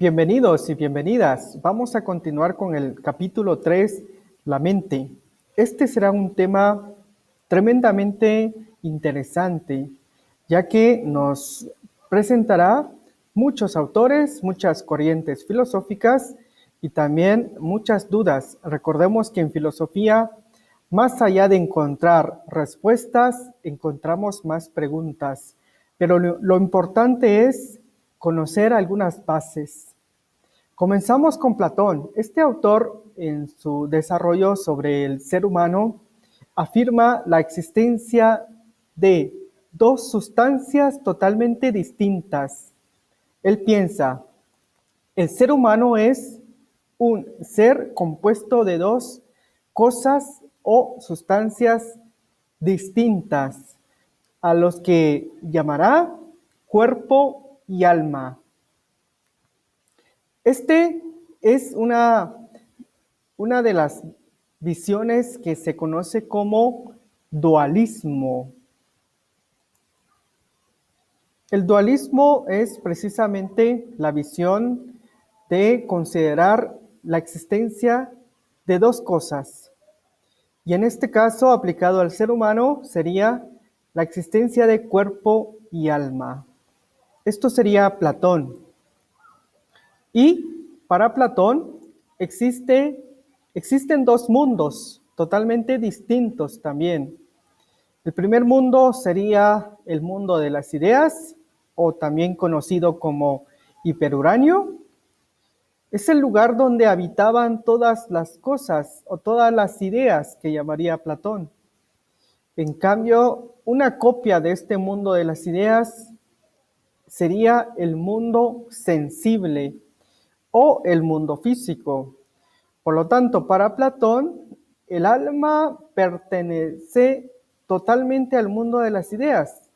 Bienvenidos y bienvenidas. Vamos a continuar con el capítulo 3, la mente. Este será un tema tremendamente interesante, ya que nos presentará muchos autores, muchas corrientes filosóficas y también muchas dudas. Recordemos que en filosofía, más allá de encontrar respuestas, encontramos más preguntas. Pero lo importante es conocer algunas bases. Comenzamos con Platón. Este autor, en su desarrollo sobre el ser humano, afirma la existencia de dos sustancias totalmente distintas. Él piensa, el ser humano es un ser compuesto de dos cosas o sustancias distintas, a los que llamará cuerpo y alma. Este es una de las visiones que se conoce como dualismo. El dualismo es precisamente la visión de considerar la existencia de dos cosas. Y en este caso, aplicado al ser humano, sería la existencia de cuerpo y alma. Esto sería Platón. Y para Platón existen dos mundos totalmente distintos también. El primer mundo sería el mundo de las ideas, o también conocido como hiperuranio. Es el lugar donde habitaban todas las cosas o todas las ideas que llamaría Platón. En cambio, una copia de este mundo de las ideas sería el mundo sensible o el mundo físico. Por lo tanto, para Platón, el alma pertenece totalmente al mundo de las ideas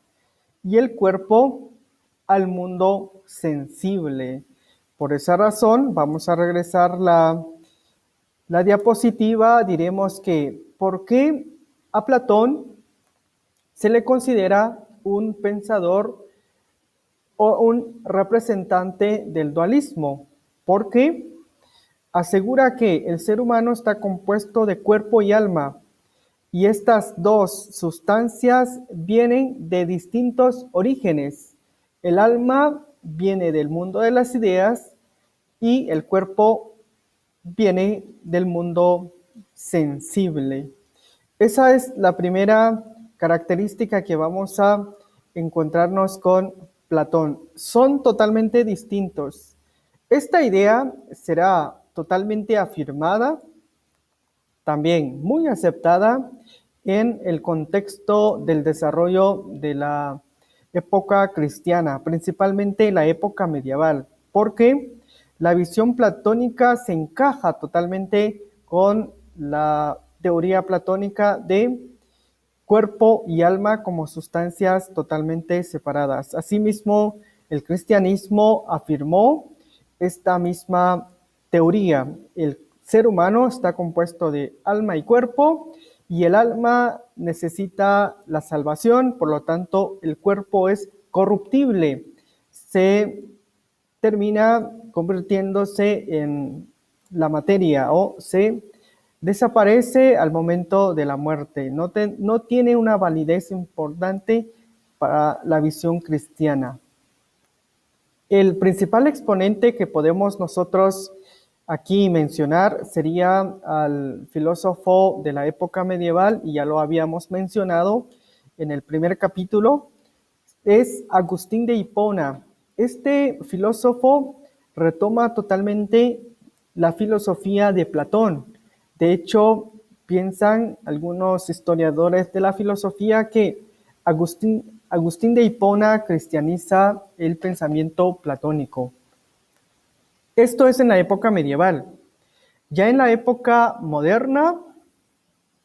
y el cuerpo al mundo sensible. Por esa razón, vamos a regresar la diapositiva. Diremos que, ¿por qué a Platón se le considera un pensador o un representante del dualismo? Porque asegura que el ser humano está compuesto de cuerpo y alma, y estas dos sustancias vienen de distintos orígenes. El alma viene del mundo de las ideas y el cuerpo viene del mundo sensible. Esa es la primera característica que vamos a encontrarnos con Platón. Son totalmente distintos. Esta idea será totalmente afirmada, también muy aceptada en el contexto del desarrollo de la época cristiana, principalmente la época medieval, porque la visión platónica se encaja totalmente con la teoría platónica de cuerpo y alma como sustancias totalmente separadas. Asimismo, el cristianismo afirmó esta misma teoría. El ser humano está compuesto de alma y cuerpo, y el alma necesita la salvación, por lo tanto, el cuerpo es corruptible. Se termina convirtiéndose en la materia o se desaparece al momento de la muerte. No tiene una validez importante para la visión cristiana. El principal exponente que podemos nosotros aquí mencionar sería al filósofo de la época medieval, y ya lo habíamos mencionado en el primer capítulo, es Agustín de Hipona. Este filósofo retoma totalmente la filosofía de Platón. De hecho, piensan algunos historiadores de la filosofía que Agustín de Hipona cristianiza el pensamiento platónico. Esto es en la época medieval. Ya en la época moderna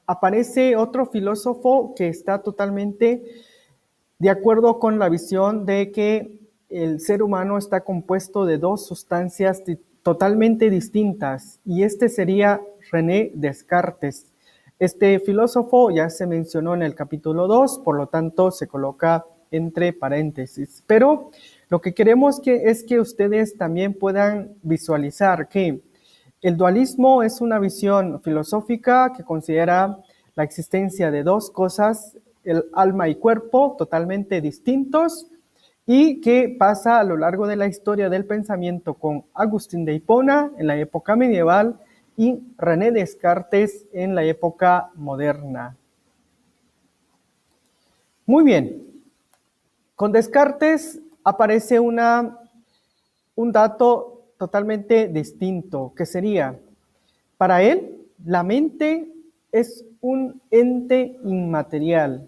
aparece otro filósofo que está totalmente de acuerdo con la visión de que el ser humano está compuesto de dos sustancias totalmente distintas, y este sería René Descartes. Este filósofo ya se mencionó en el capítulo 2, por lo tanto se coloca entre paréntesis. Pero Lo que queremos es que ustedes también puedan visualizar que el dualismo es una visión filosófica que considera la existencia de dos cosas, el alma y cuerpo, totalmente distintos, y que pasa a lo largo de la historia del pensamiento con Agustín de Hipona en la época medieval y René Descartes en la época moderna. Muy bien, con Descartes aparece un dato totalmente distinto, que sería, para él, la mente es un ente inmaterial,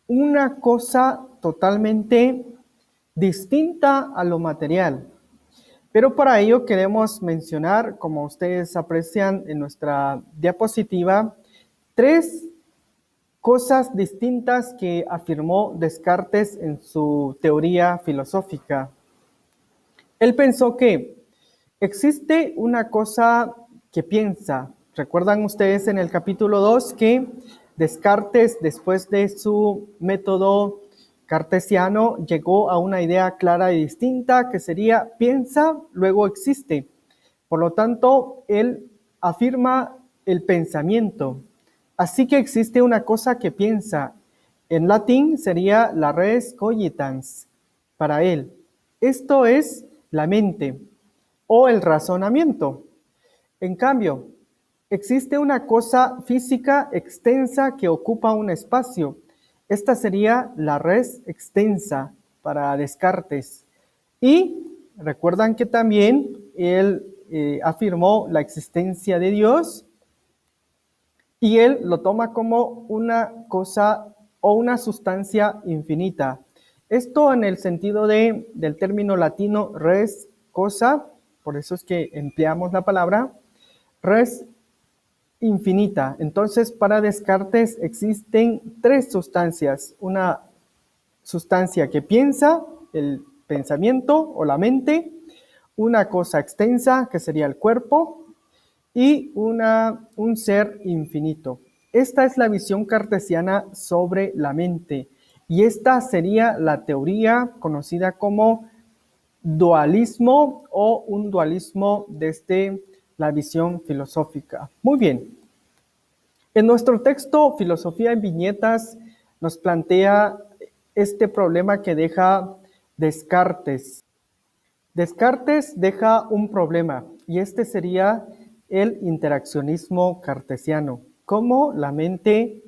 una cosa totalmente distinta a lo material. Pero para ello queremos mencionar, como ustedes aprecian en nuestra diapositiva, tres cosas distintas que afirmó Descartes en su teoría filosófica. Él pensó que existe una cosa que piensa. ¿Recuerdan ustedes en el capítulo 2 que Descartes, después de su método cartesiano, llegó a una idea clara y distinta que sería piensa, luego existe? Por lo tanto, él afirma el pensamiento. Así que existe una cosa que piensa. En latín sería la res cogitans para él. Esto es la mente o el razonamiento. En cambio, existe una cosa física extensa que ocupa un espacio. Esta sería la res extensa para Descartes. Y recuerdan que también él afirmó la existencia de Dios y él lo toma como una cosa o una sustancia infinita. Esto en el sentido del término latino res, cosa, por eso es que empleamos la palabra res infinita. Entonces, para Descartes existen tres sustancias. Una sustancia que piensa, el pensamiento o la mente, una cosa extensa, que sería el cuerpo, y un ser infinito. Esta es la visión cartesiana sobre la mente, y esta sería la teoría conocida como dualismo o un dualismo desde la visión filosófica. Muy bien. En nuestro texto, Filosofía en Viñetas, nos plantea este problema que deja Descartes. Descartes deja un problema y este sería el interaccionismo cartesiano. Cómo la mente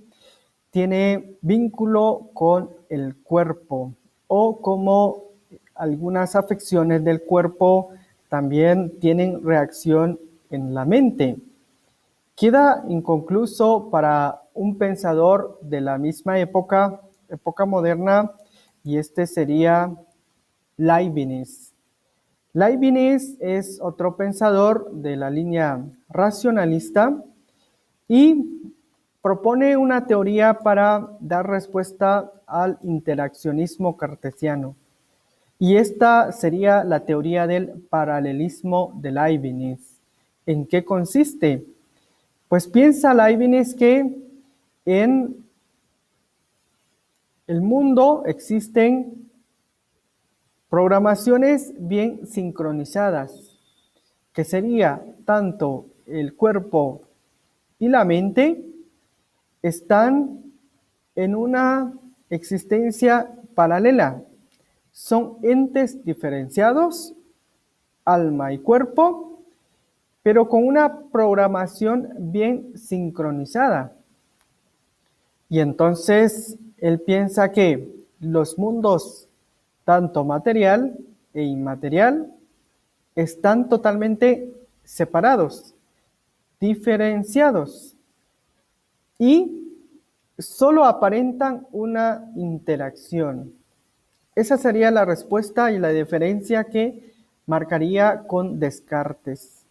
tiene vínculo con el cuerpo o cómo algunas afecciones del cuerpo también tienen reacción en la mente. Queda inconcluso para un pensador de la misma época moderna, y este sería Leibniz. Leibniz es otro pensador de la línea racionalista y propone una teoría para dar respuesta al interaccionismo cartesiano. Y esta sería la teoría del paralelismo de Leibniz. ¿En qué consiste? Pues piensa Leibniz que en el mundo existen programaciones bien sincronizadas, que sería tanto el cuerpo y la mente están en una existencia paralela. Son entes diferenciados, alma y cuerpo, pero con una programación bien sincronizada. Y entonces él piensa que los mundos, tanto material e inmaterial, están totalmente separados, diferenciados y solo aparentan una interacción. Esa sería la respuesta y la diferencia que marcaría con Descartes.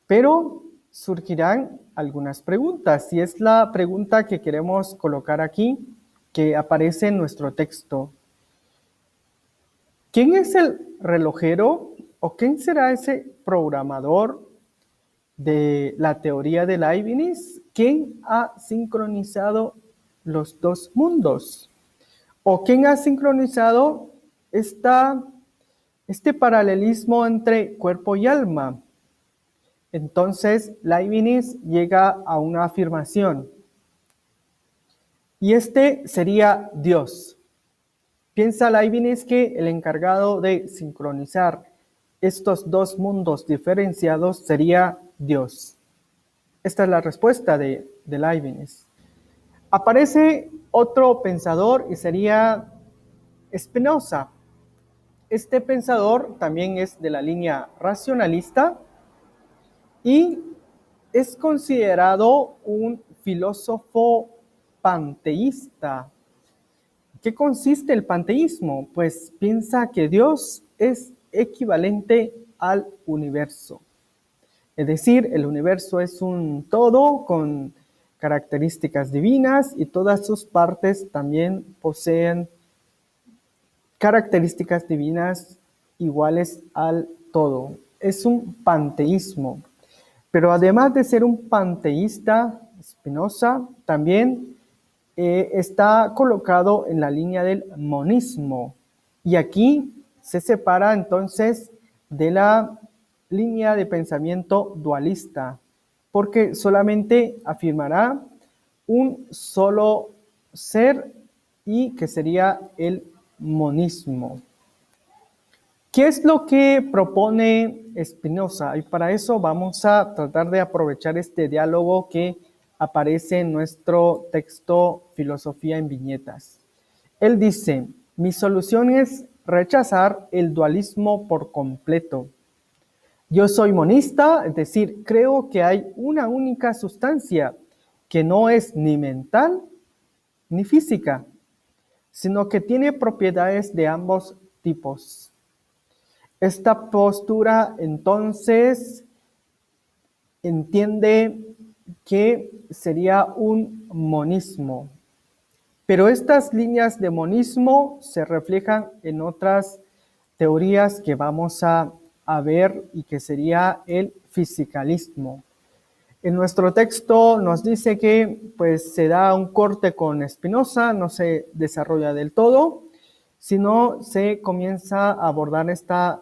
Pero surgirán algunas preguntas, y es la pregunta que queremos colocar aquí, que aparece en nuestro texto. ¿Quién es el relojero o quién será ese programador de la teoría de Leibniz? ¿Quién ha sincronizado los dos mundos? ¿O quién ha sincronizado este paralelismo entre cuerpo y alma. Entonces, Leibniz llega a una afirmación, y este sería Dios. Piensa Leibniz que el encargado de sincronizar estos dos mundos diferenciados sería Dios. Esta es la respuesta de Leibniz. Aparece otro pensador y sería Spinoza. Este pensador también es de la línea racionalista y es considerado un filósofo panteísta. ¿Qué consiste el panteísmo? Pues piensa que Dios es equivalente al universo. Es decir, el universo es un todo con características divinas y todas sus partes también poseen características divinas iguales al todo. Es un panteísmo. Pero además de ser un panteísta, Spinoza también está colocado en la línea del monismo. Y aquí se separa entonces de la línea de pensamiento dualista, porque solamente afirmará un solo ser y que sería el monismo. ¿Qué es lo que propone Spinoza? Y para eso vamos a tratar de aprovechar este diálogo que aparece en nuestro texto Filosofía en Viñetas. Él dice, mi solución es rechazar el dualismo por completo. Yo soy monista, es decir, creo que hay una única sustancia que no es ni mental ni física, sino que tiene propiedades de ambos tipos. Esta postura entonces entiende que sería un monismo, pero estas líneas de monismo se reflejan en otras teorías que vamos a ver y que sería el fisicalismo. En nuestro texto nos dice que pues se da un corte con Spinoza, no se desarrolla del todo, sino se comienza a abordar esta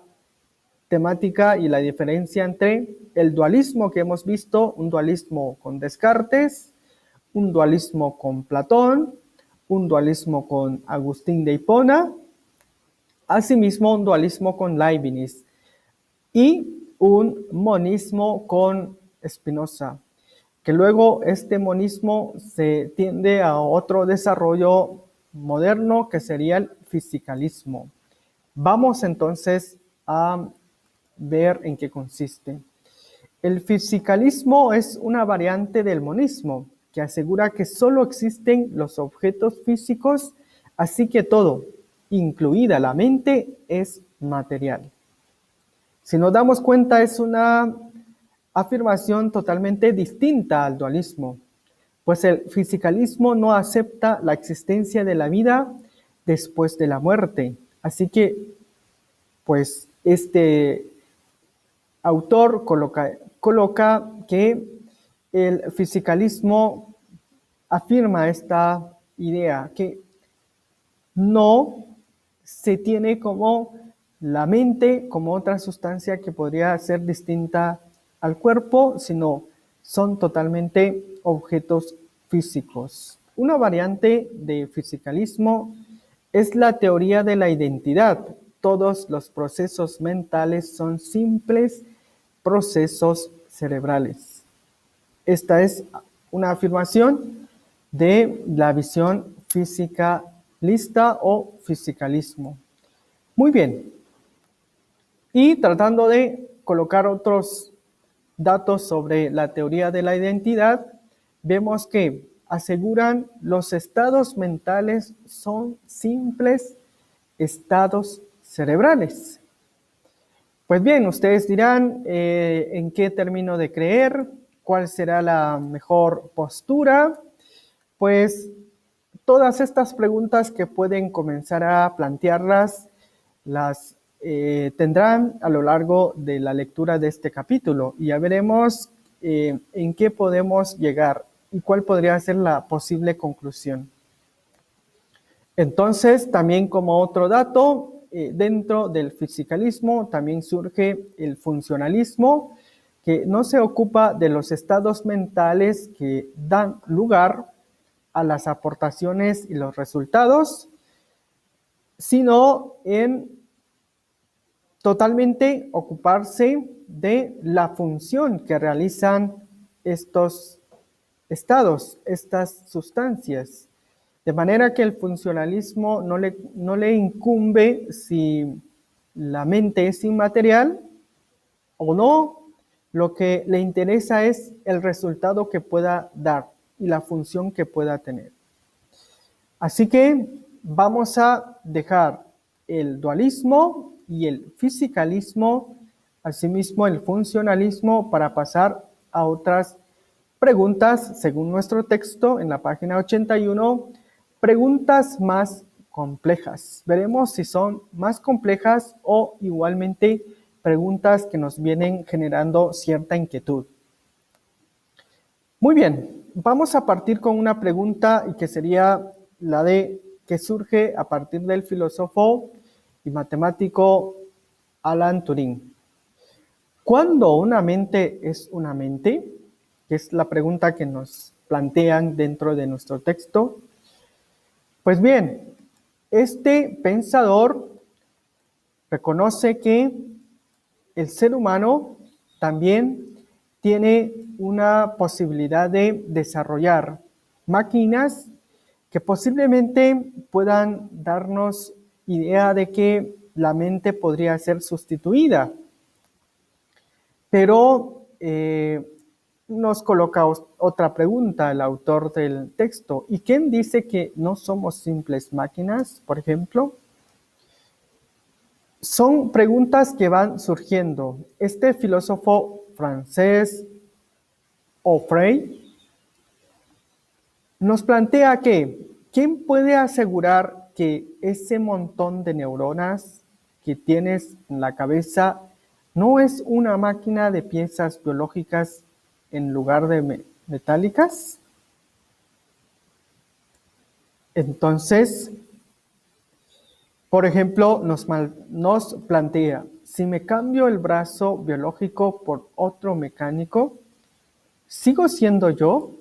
temática y la diferencia entre el dualismo que hemos visto, un dualismo con Descartes, un dualismo con Platón, un dualismo con Agustín de Hipona, asimismo un dualismo con Leibniz y un monismo con Spinoza, que luego este monismo se tiende a otro desarrollo moderno que sería el fisicalismo. Vamos entonces a ver en qué consiste. El fisicalismo es una variante del monismo que asegura que solo existen los objetos físicos, así que todo, incluida la mente, es material. Si nos damos cuenta, es una afirmación totalmente distinta al dualismo, pues el fisicalismo no acepta la existencia de la vida después de la muerte. Así que, pues, este autor coloca que el fisicalismo afirma esta idea, que no se tiene como la mente como otra sustancia que podría ser distinta al cuerpo, sino son totalmente objetos físicos. Una variante de fisicalismo es la teoría de la identidad. Todos los procesos mentales son simples procesos cerebrales. Esta es una afirmación de la visión fisicalista o fisicalismo. Muy bien. Y tratando de colocar otros datos sobre la teoría de la identidad, vemos que aseguran los estados mentales son simples estados cerebrales. Pues bien, ustedes dirán en qué termino de creer, cuál será la mejor postura. Pues todas estas preguntas que pueden comenzar a plantearlas, las tendrán a lo largo de la lectura de este capítulo y ya veremos en qué podemos llegar y cuál podría ser la posible conclusión. Entonces, también como otro dato, dentro del fisicalismo también surge el funcionalismo, que no se ocupa de los estados mentales que dan lugar a las aportaciones y los resultados, sino en totalmente ocuparse de la función que realizan estos estados, estas sustancias. De manera que el funcionalismo no le incumbe si la mente es inmaterial o no. Lo que le interesa es el resultado que pueda dar y la función que pueda tener. Así que vamos a dejar el dualismo y el fisicalismo, asimismo el funcionalismo, para pasar a otras preguntas, según nuestro texto en la página 81, preguntas más complejas. Veremos si son más complejas o igualmente preguntas que nos vienen generando cierta inquietud. Muy bien, vamos a partir con una pregunta y que sería la de que surge a partir del filósofo y matemático Alan Turing. ¿Cuándo una mente es una mente? Que es la pregunta que nos plantean dentro de nuestro texto. Pues bien, este pensador reconoce que el ser humano también tiene una posibilidad de desarrollar máquinas que posiblemente puedan darnos idea de que la mente podría ser sustituida. Pero nos coloca otra pregunta el autor del texto. ¿Y quién dice que no somos simples máquinas, por ejemplo? Son preguntas que van surgiendo. Este filósofo francés, Offray, nos plantea que ¿quién puede asegurar que ese montón de neuronas que tienes en la cabeza no es una máquina de piezas biológicas en lugar de metálicas? Entonces, por ejemplo, nos plantea, si me cambio el brazo biológico por otro mecánico, ¿sigo siendo yo?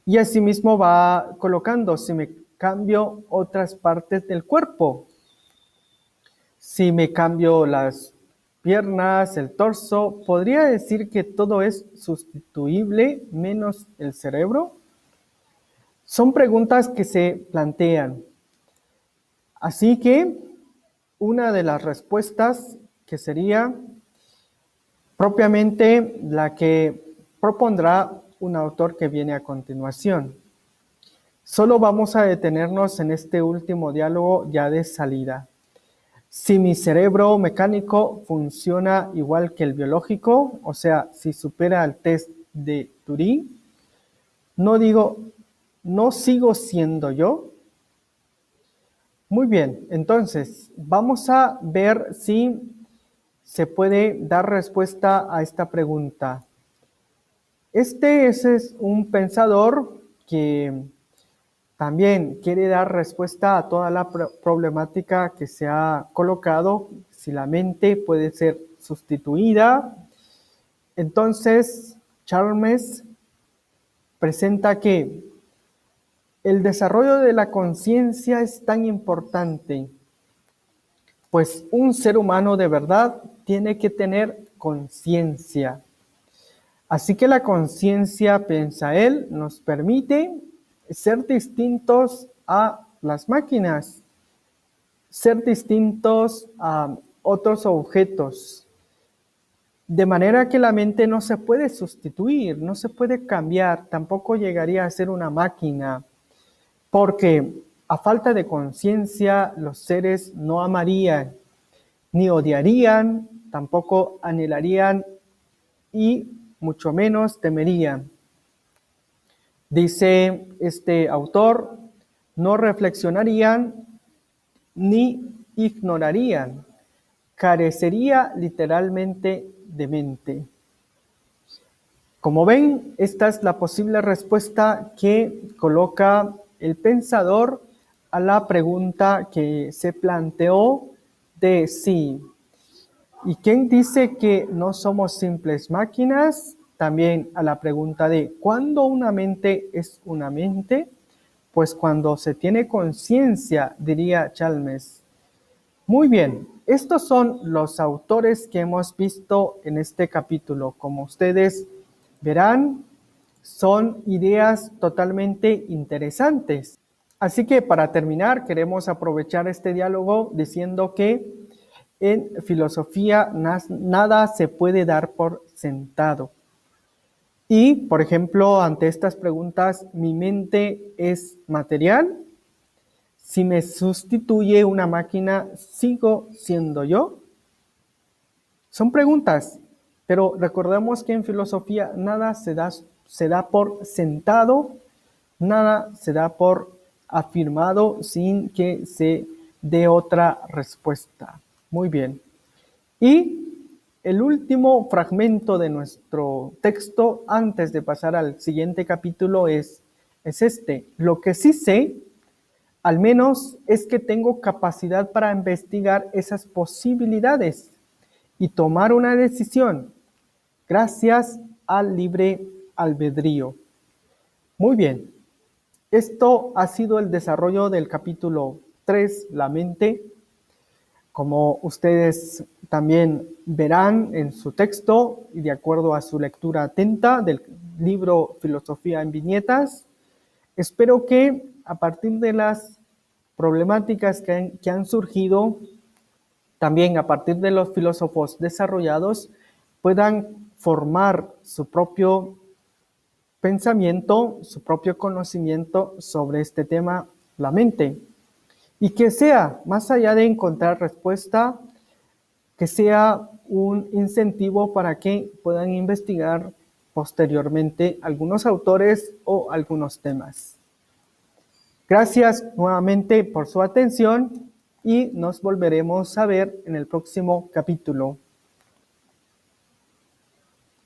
Y asimismo va colocando, si me cambio otras partes del cuerpo, si me cambio las piernas, el torso, ¿podría decir que todo es sustituible menos el cerebro? Son preguntas que se plantean. Así que una de las respuestas que sería propiamente la que propondrá un autor que viene a continuación. Solo vamos a detenernos en este último diálogo ya de salida. Si mi cerebro mecánico funciona igual que el biológico, o sea, si supera el test de Turing, no sigo siendo yo. Muy bien, entonces vamos a ver si se puede dar respuesta a esta pregunta. Ese es un pensador que también quiere dar respuesta a toda la problemática que se ha colocado, si la mente puede ser sustituida. Entonces, Chalmers presenta que el desarrollo de la conciencia es tan importante, pues un ser humano de verdad tiene que tener conciencia. Así que la conciencia, piensa él, nos permite ser distintos a las máquinas, ser distintos a otros objetos, de manera que la mente no se puede sustituir, no se puede cambiar, tampoco llegaría a ser una máquina, porque a falta de conciencia los seres no amarían, ni odiarían, tampoco anhelarían y mucho menos temerían. Dice este autor, no reflexionarían ni ignorarían, carecería literalmente de mente. Como ven, esta es la posible respuesta que coloca el pensador a la pregunta que se planteó de si ¿y quién dice que no somos simples máquinas? También a la pregunta de ¿cuándo una mente es una mente? Pues cuando se tiene conciencia, diría Chalmers. Muy bien, estos son los autores que hemos visto en este capítulo. Como ustedes verán, son ideas totalmente interesantes. Así que para terminar, queremos aprovechar este diálogo diciendo que en filosofía nada se puede dar por sentado. Y, por ejemplo, ante estas preguntas, ¿mi mente es material? Si me sustituye una máquina, ¿sigo siendo yo? Son preguntas, pero recordemos que en filosofía nada se da por sentado, nada se da por afirmado sin que se dé otra respuesta. Muy bien. Y el último fragmento de nuestro texto, antes de pasar al siguiente capítulo, es este. Lo que sí sé, al menos, es que tengo capacidad para investigar esas posibilidades y tomar una decisión gracias al libre albedrío. Muy bien, esto ha sido el desarrollo del capítulo 3, la mente. Como ustedes también verán en su texto y de acuerdo a su lectura atenta del libro Filosofía en Viñetas, espero que a partir de las problemáticas que han surgido, también a partir de los filósofos desarrollados, puedan formar su propio pensamiento, su propio conocimiento sobre este tema, la mente. Y que sea, más allá de encontrar respuesta, que sea un incentivo para que puedan investigar posteriormente algunos autores o algunos temas. Gracias nuevamente por su atención y nos volveremos a ver en el próximo capítulo.